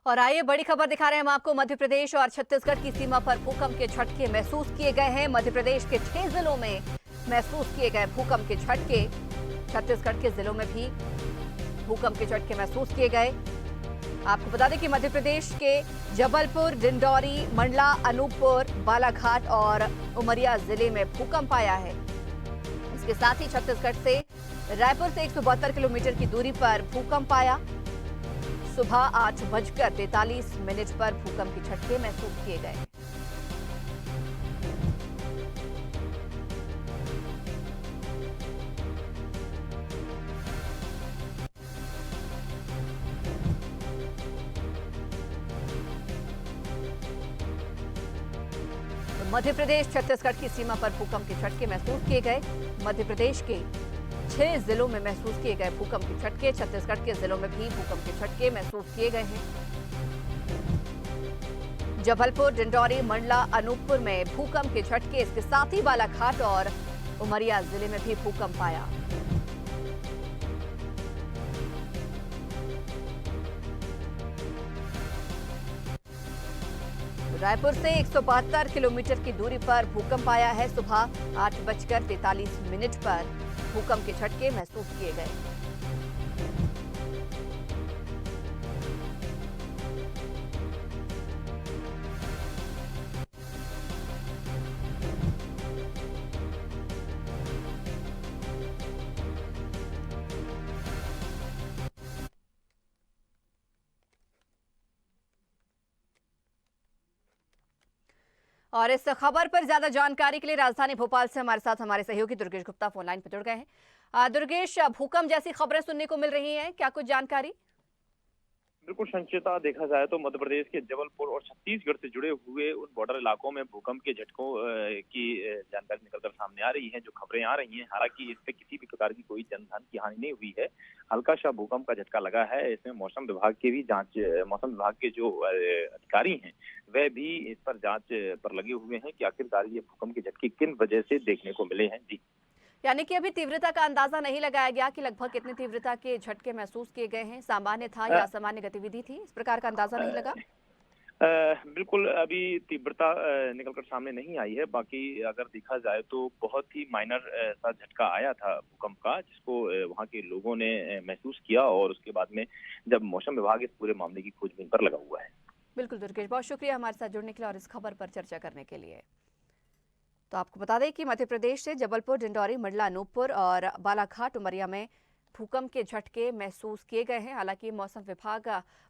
और आइए बड़ी खबर दिखा रहे हैं हम आपको। मध्य प्रदेश और छत्तीसगढ़ की सीमा पर भूकंप के झटके महसूस किए गए हैं। मध्य प्रदेश के 6 जिलों में महसूस किए गए भूकंप के झटके। छत्तीसगढ़ के जिलों में भी भूकंप के झटके महसूस किए गए। आपको बता दें कि मध्य प्रदेश के जबलपुर, डिंडौरी, मंडला, अनूपपुर, बालाघाट और उमरिया जिले में भूकंप आया है। इसके साथ ही छत्तीसगढ़ से रायपुर से 172 किलोमीटर की दूरी पर भूकंप आया। सुबह 8:43 पर भूकंप के झटके महसूस किए गए। तो मध्य प्रदेश छत्तीसगढ़ की सीमा पर भूकंप के झटके महसूस किए गए। मध्य प्रदेश के 6 जिलों में महसूस किए गए भूकंप के झटके। छत्तीसगढ़ के जिलों में भी भूकंप के झटके महसूस किए गए हैं। जबलपुर, डिंडौरी, मंडला, अनूपपुर में भूकंप के झटके। इसके साथ ही बालाघाट और उमरिया जिले में भी भूकंप आया। रायपुर से 172 किलोमीटर की दूरी पर भूकंप आया है। सुबह 8:43 पर भूकंप के झटके महसूस किए गए। और इस खबर पर ज्यादा जानकारी के लिए राजधानी भोपाल से हमारे साथ हमारे सहयोगी दुर्गेश गुप्ता फोन लाइन पर जुड़ गए हैं। दुर्गेश, भूकंप जैसी खबरें सुनने को मिल रही हैं, क्या कुछ जानकारी? बिल्कुल संचिता, देखा जाए तो मध्य प्रदेश के जबलपुर और छत्तीसगढ़ से जुड़े हुए उन बॉर्डर इलाकों में भूकंप के झटकों की जानकारी निकलकर सामने आ रही है। जो खबरें आ रही हैं, हालांकि इससे किसी भी प्रकार की कोई जनधन की हानि नहीं हुई है। हल्का सा भूकंप का झटका लगा है। इसमें मौसम विभाग के भी मौसम विभाग के जो अधिकारी हैं वह भी इस पर जांच पर लगे हुए हैं कि आखिरकार ये भूकंप के झटके किन वजह से देखने को मिले हैं। जी, यानी कि अभी तीव्रता का अंदाजा नहीं लगाया गया कि लगभग कितनी तीव्रता के झटके महसूस किए गए हैं। सामान्य था या असामान्य गतिविधि थी, इस प्रकार का अंदाजा नहीं लगा। बिल्कुल अभी तीव्रता निकलकर सामने नहीं आई है। बाकी अगर देखा जाए तो बहुत ही माइनर सा झटका आया था भूकंप का, जिसको वहां के लोगों ने महसूस किया और उसके बाद में जब मौसम विभाग इस पूरे मामले की खोजबीन पर लगा हुआ है। बिल्कुल दुर्गेश, बहुत शुक्रिया हमारे साथ जुड़ने के लिए और इस खबर पर चर्चा करने के लिए। तो आपको बता दें कि मध्य प्रदेश से जबलपुर, डिंडौरी, मंडला, अनूपपुर और बालाघाट, उमरिया में भूकंप के झटके महसूस किए गए हैं। हालांकि मौसम विभाग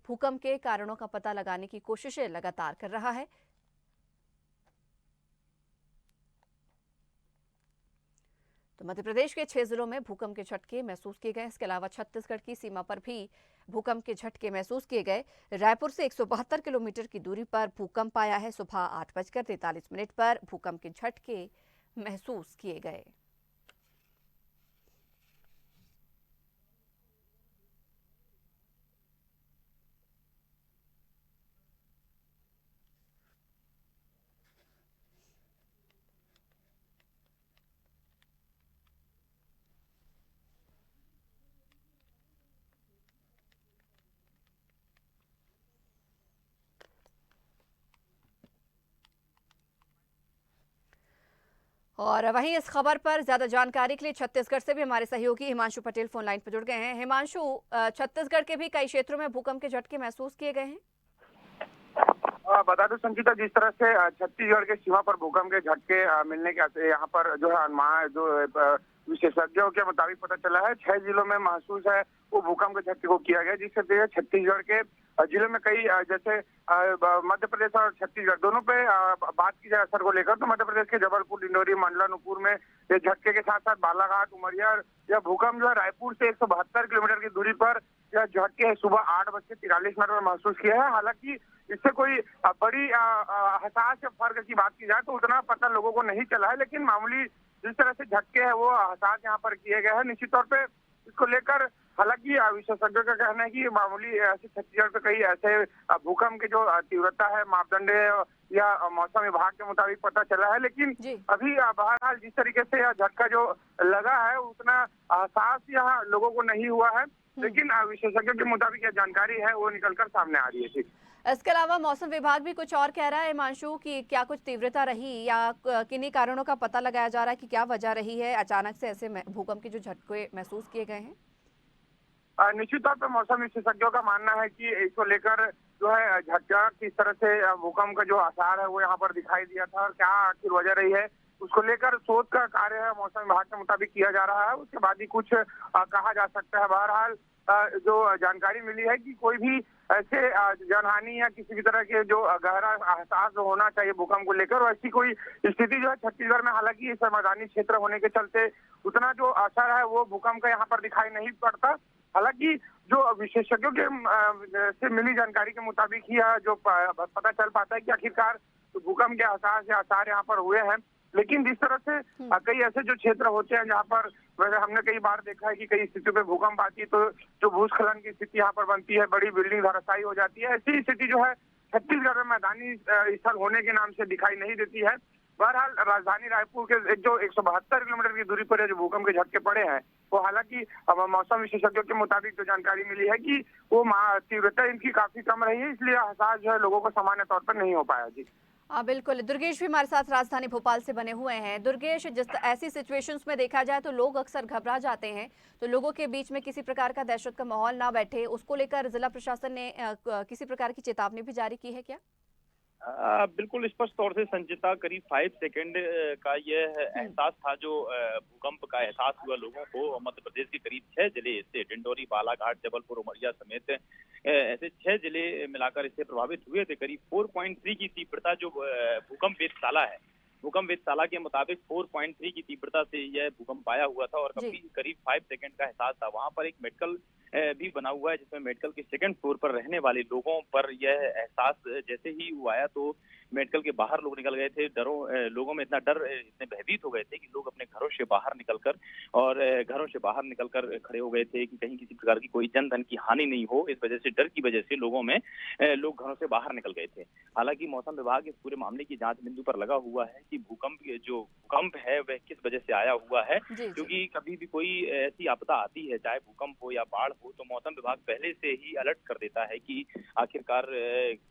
भूकंप के कारणों का पता लगाने की कोशिशें लगातार कर रहा है। तो मध्य प्रदेश के 6 जिलों में भूकंप के झटके महसूस किए गए। इसके अलावा छत्तीसगढ़ की सीमा पर भी भूकंप के झटके महसूस किए गए। रायपुर से 172 किलोमीटर की दूरी पर भूकंप आया है। सुबह 8:43 पर भूकंप के झटके महसूस किए गए। और वहीं इस खबर पर ज्यादा जानकारी के लिए छत्तीसगढ़ से भी हमारे सहयोगी हिमांशु पटेल फोन लाइन पर जुड़ गए हैं। हिमांशु, छत्तीसगढ़ के भी कई क्षेत्रों में भूकंप के झटके महसूस किए गए हैं। बता दो संचिता, जिस तरह से छत्तीसगढ़ के सीमा पर भूकंप के झटके मिलने के यहाँ पर जो है अनुमान जो विशेषज्ञों के मुताबिक पता चला है 6 जिलों में महसूस है वो भूकंप के झटके को किया गया, जिससे छत्तीसगढ़ के जिलों में कई जैसे मध्य प्रदेश और छत्तीसगढ़ दोनों पे बात की जाए असर को लेकर तो मध्य प्रदेश के जबलपुर, डिंडौरी, मंडला, नूपुर में ये झटके के साथ साथ बालाघाट, उमरिया, यह भूकंप जो है रायपुर से 172 किलोमीटर की दूरी पर यह झटके सुबह 8:43 पर महसूस किया है। हालांकि इससे कोई बड़ी हताश या फर्क की बात की जाए तो उतना पता लोगों को नहीं चला है, लेकिन मामूली जिस तरह से झटके हैं वो हताश यहाँ पर किए गए हैं। निश्चित तौर पे इसको लेकर हालांकि विशेषज्ञों का कहना है कि मामूली ऐसे छत्तीसगढ़ पे कई ऐसे भूकंप की जो तीव्रता है मापदंड या मौसम विभाग के मुताबिक पता चला है, लेकिन अभी बहरहाल जिस तरीके से यह झटका जो लगा है उतना एहसास यहाँ लोगों को नहीं हुआ है। लेकिन विशेषज्ञों के मुताबिक यह जानकारी है वो निकलकर सामने आ रही है जी। इसके अलावा मौसम विभाग भी कुछ और कह रहा है हिमांशु कि क्या कुछ तीव्रता रही या किन्हीं कारणों का पता लगाया जा रहा है कि क्या वजह रही है अचानक से ऐसे भूकंप के जो झटके महसूस किए गए हैं? निश्चित तौर पर मौसम विशेषज्ञों का मानना है कि इसको लेकर जो है झटका किस तरह से भूकंप का जो आसार है वो यहाँ पर दिखाई दिया था और क्या आखिर वजह रही है उसको लेकर शोध का कार्य है मौसम विभाग के मुताबिक किया जा रहा है। उसके बाद ही कुछ कहा जा सकता है। बहरहाल जो जानकारी मिली है कि कोई भी ऐसे जनहानि या किसी भी तरह के जो गहरा एहसास होना चाहिए भूकंप को लेकर वैसी कोई स्थिति जो है छत्तीसगढ़ में, हालांकि इस मैदानी क्षेत्र होने के चलते उतना जो असर है वो भूकंप का यहाँ पर दिखाई नहीं पड़ता। हालांकि जो विशेषज्ञों के से मिली जानकारी के मुताबिक ही जो पता चल पाता है कि आखिरकार भूकंप के आसार से आसार यहाँ पर हुए हैं। लेकिन जिस तरह से कई ऐसे जो क्षेत्र होते हैं जहाँ पर वैसे हमने कई बार देखा है कि कई स्थितियों में भूकंप आती है तो जो भूस्खलन की स्थिति यहाँ पर बनती है, बड़ी बिल्डिंग धराशायी हो जाती है। ऐसी स्थिति जो है छत्तीसगढ़ में मैदानी स्थल होने के नाम से दिखाई नहीं देती है। बहरहाल राजधानी रायपुर के जो 172 किलोमीटर की दूरी पर जो भूकंप के झटके पड़े हैं वो हालांकि मौसम विशेषज्ञों के मुताबिक जो जानकारी मिली है कि वो तीव्रता इनकी काफी कम रही है, इसलिए एहसास जो है लोगों को सामान्य तौर पर नहीं हो पाया जी। बिल्कुल। दुर्गेश भी हमारे साथ राजधानी भोपाल से बने हुए हैं। दुर्गेश, जिस ऐसी सिचुएशंस में देखा जाए तो लोग अक्सर घबरा जाते हैं, तो लोगों के बीच में किसी प्रकार का दहशत का माहौल ना बैठे, उसको लेकर जिला प्रशासन ने किसी प्रकार की चेतावनी भी जारी की है क्या? बिल्कुल स्पष्ट तौर से संचिता, करीब 5 सेकंड का यह एहसास था जो भूकंप का एहसास हुआ लोगों को। मध्य प्रदेश के करीब 6 जिले इससे डिंडोरी, बालाघाट, जबलपुर, उमरिया समेत ऐसे 6 जिले मिलाकर इससे प्रभावित हुए थे। करीब 4.3 की तीव्रता जो भूकंप वेधशाला है, भूकंप वेधशाला के मुताबिक 4.3 की तीव्रता से यह भूकंप आया हुआ था और करीब 5 सेकंड का एहसास था। वहां पर एक मेडिकल भी बना हुआ है जिसमें मेडिकल के 2nd फ्लोर पर रहने वाले लोगों पर यह एहसास जैसे ही वो आया तो मेडिकल के बाहर लोग निकल गए थे। लोगों में इतना डर, इतने भयभीत हो गए थे कि लोग अपने घरों से बाहर निकलकर खड़े हो गए थे कि कहीं किसी प्रकार की कोई जन धन की हानि नहीं हो। इस वजह से, डर की वजह से लोगों में लोग घरों से बाहर निकल गए थे। हालांकि मौसम विभाग इस पूरे मामले की जांच बिंदु पर लगा हुआ है कि भूकंप है वह किस वजह से आया हुआ है, क्योंकि कभी भी कोई ऐसी आपदा आती है, चाहे भूकंप हो या बाढ़ हो, तो मौसम विभाग पहले से ही अलर्ट कर देता है कि आखिरकार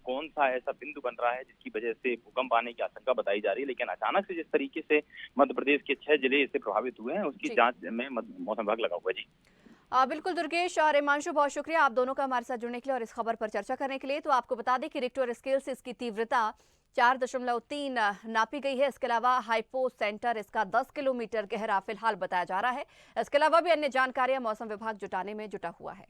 कौन सा ऐसा बिंदु बन रहा है जिसकी वजह से भूकंप आने की आशंका बताई जा रही है। लेकिन अचानक से जिस तरीके से मध्य प्रदेश के 6 जिले इससे प्रभावित हुए हैं उसकी जांच में मौसम विभाग लगा हुआ है जी। बिल्कुल दुर्गेश और हिमांशु, बहुत शुक्रिया आप दोनों का हमारे साथ जुड़ने के लिए और इस खबर पर चर्चा करने के लिए। तो आपको बता दें कि रिक्टर स्केल से इसकी तीव्रता 4.3 नापी गई है। इसके अलावा हाइपो सेंटर इसका 10 किलोमीटर गहरा फिलहाल बताया जा रहा है। इसके अलावा भी अन्य जानकारियां मौसम विभाग जुटाने में जुटा हुआ है।